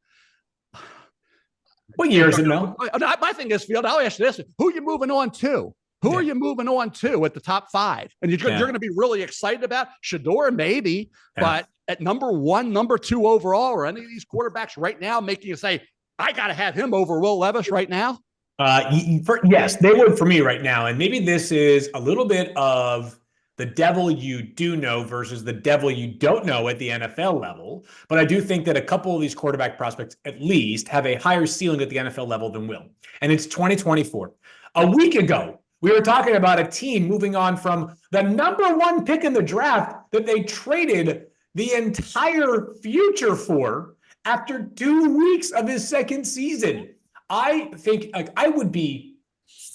What year is it now?
My thing is, Field, I'll ask you this. Who are you moving on to? Who are you moving on to at the top 5? And you're going to be really excited about Shedeur, maybe, but at number 1, number 2 overall, or any of these quarterbacks right now making you say, I got to have him over Will Levis right now?
Yes, they would for me right now. And maybe this is a little bit of the devil you do know versus the devil you don't know at the NFL level. But I do think that a couple of these quarterback prospects at least have a higher ceiling at the NFL level than Will. And it's 2024. A week ago, we were talking about a team moving on from the number 1 pick in the draft that they traded the entire future for after 2 weeks of his second season. I think I would be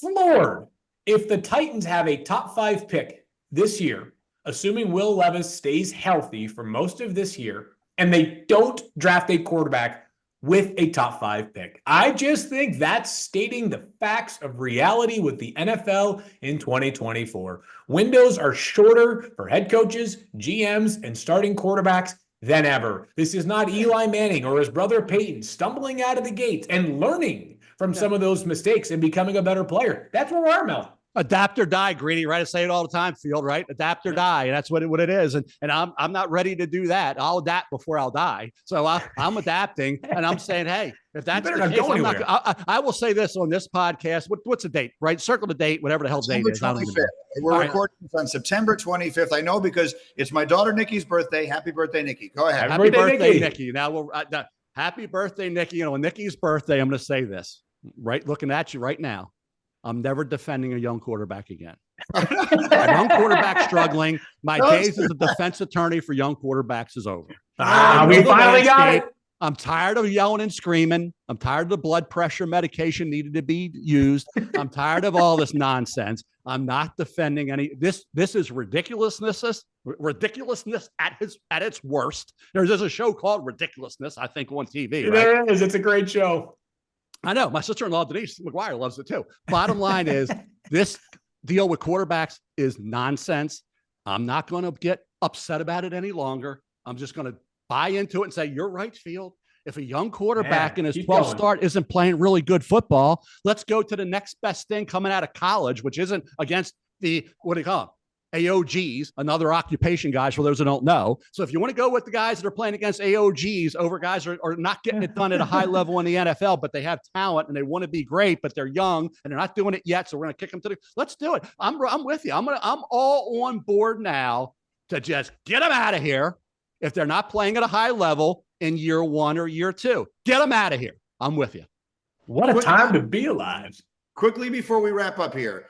floored if the Titans have a top 5 pick this year, assuming Will Levis stays healthy for most of this year, and they don't draft a quarterback with a top 5 pick. I just think that's stating the facts of reality with the NFL in 2024. Windows are shorter for head coaches, GMs, and starting quarterbacks than ever. This is not Eli Manning or his brother Peyton stumbling out of the gates and learning from some of those mistakes and becoming a better player. That's where we are, Mel.
Adapt or die, Greeny, right? I say it all the time, Field, right? Adapt or die. And that's what it is. And I'm not ready to do that. I'll adapt before I'll die. So I'm adapting, and I'm saying, hey, if that's the case, I will say this on this podcast. What's the date, right? Circle the date, whatever the hell date is.
We're recording this on September 25th. I know because it's my daughter Nikki's birthday. Happy birthday, Nikki. Go ahead.
Happy birthday, Nikki. Now, happy birthday, Nikki. And on Nikki's birthday, I'm going to say this, right? Looking at you right now. I'm never defending a young quarterback again. A young quarterback struggling. My days as a defense attorney for young quarterbacks is over.
We finally got it.
I'm tired of yelling and screaming. I'm tired of the blood pressure medication needed to be used. I'm tired of all this nonsense. I'm not defending any. This is ridiculousness at its worst. There's a show called Ridiculousness, I think, on TV. Right?
There is. It's a great show.
I know. My sister-in-law, Denise McGuire, loves it too. Bottom line is this deal with quarterbacks is nonsense. I'm not going to get upset about it any longer. I'm just going to buy into it and say, you're right, Field. If a young quarterback in his 12th start isn't playing really good football, let's go to the next best thing coming out of college, which isn't against the, what do you call AOGs, another occupation, guys, for those who don't know. So if you want to go with the guys that are playing against AOGs over guys that are not getting it done at a high level in the NFL, but they have talent and they want to be great, but they're young and they're not doing it yet, so we're going to kick them to let's do it. I'm with you. I'm all on board now to just get them out of here if they're not playing at a high level in year 1 or year 2. Get them out of here. I'm with you.
What a time to be alive.
Quickly before we wrap up here,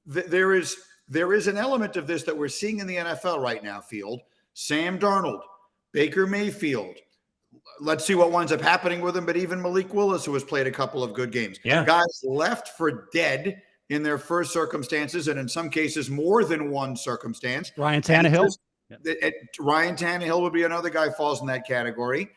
there is an element of this that we're seeing in the NFL right now, Field. Sam Darnold, Baker Mayfield. Let's see what winds up happening with him, but even Malik Willis, who has played a couple of good games.
Yeah.
Guys left for dead in their first circumstances, and in some cases more than one circumstance.
Ryan Tannehill.
Ryan Tannehill would be another guy who falls in that category.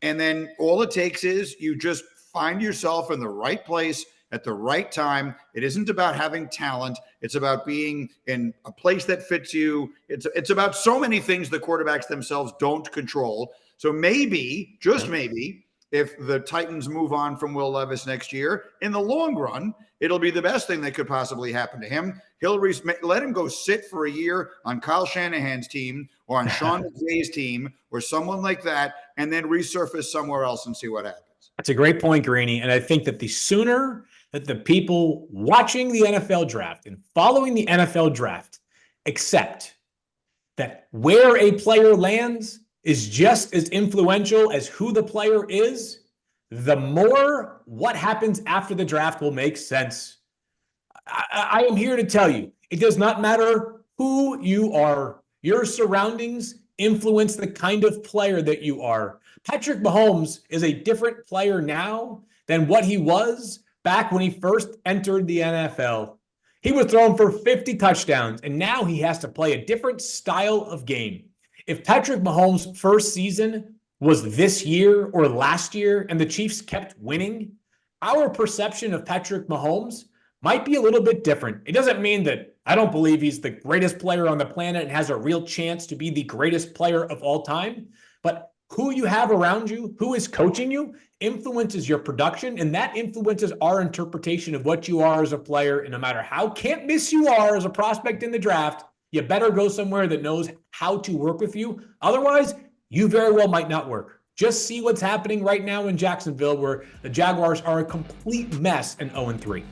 And then all it takes is you just find yourself in the right place at the right time. It isn't about having talent. It's about being in a place that fits you. It's about so many things the quarterbacks themselves don't control. So maybe, just maybe, if the Titans move on from Will Levis next year, in the long run, it'll be the best thing that could possibly happen to him. He'll let him go sit for a year on Kyle Shanahan's team or on Sean McVay's team or someone like that, and then resurface somewhere else and see what happens.
That's a great point, Greeny. And I think that the sooner that the people watching the NFL draft and following the NFL draft accept that where a player lands is just as influential as who the player is, the more what happens after the draft will make sense. I am here to tell you, it does not matter who you are. Your surroundings influence the kind of player that you are. Patrick Mahomes is a different player now than what he was back when he first entered the NFL. He was thrown for 50 touchdowns, and now he has to play a different style of game. If Patrick Mahomes' first season was this year or last year and the Chiefs kept winning, our perception of Patrick Mahomes might be a little bit different. It doesn't mean that I don't believe he's the greatest player on the planet and has a real chance to be the greatest player of all time, but who you have around you, who is coaching you, influences your production, and that influences our interpretation of what you are as a player. And no matter how can't miss you are as a prospect in the draft, you better go somewhere that knows how to work with you. Otherwise, you very well might not work. Just see what's happening right now in Jacksonville, where the Jaguars are a complete mess and 0-3.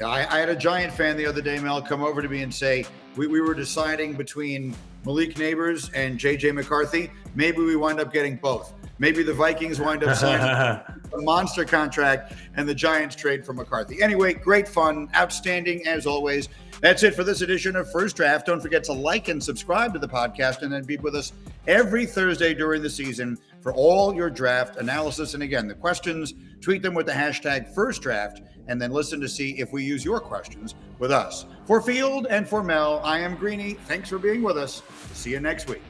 I had a Giant fan the other day, Mel, come over to me and say, we were deciding between Malik Neighbors and J.J. McCarthy. Maybe we wind up getting both. Maybe the Vikings wind up signing a monster contract and the Giants trade for McCarthy. Anyway, great fun. Outstanding as always. That's it for this edition of First Draft. Don't forget to like and subscribe to the podcast and then be with us every Thursday during the season for all your draft analysis. And again, the questions, tweet them with the hashtag First Draft and then listen to see if we use your questions with us. For Field and for Mel, I am Greeny. Thanks for being with us. See you next week.